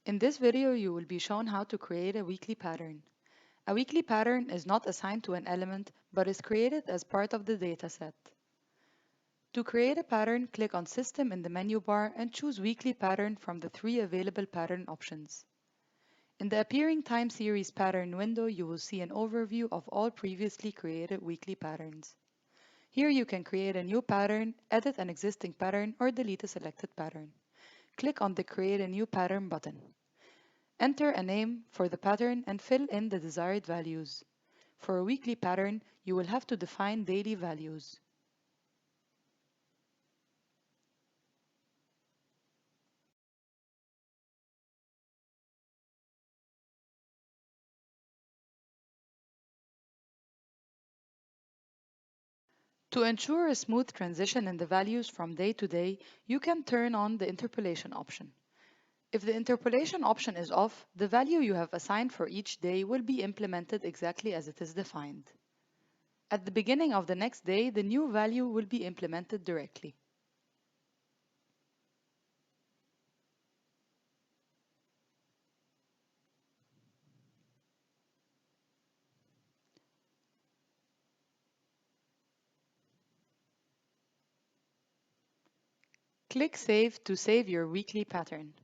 In this video, you will be shown how to create a weekly pattern. A weekly pattern is not assigned to an element, but is created as part of the dataset. To create a pattern, click on System in the menu bar and choose Weekly Pattern from the three available pattern options. In the appearing time series pattern window, you will see an overview of all previously created weekly patterns. Here you can create a new pattern, edit an existing pattern, or delete a selected pattern. Click on the Create a New Pattern button. Enter a name for the pattern and fill in the desired values. For a weekly pattern, you will have to define daily values. To ensure a smooth transition in the values from day to day, you can turn on the interpolation option. If the interpolation option is off, the value you have assigned for each day will be implemented exactly as it is defined. At the beginning of the next day, the new value will be implemented directly. Click Save to save your weekly pattern.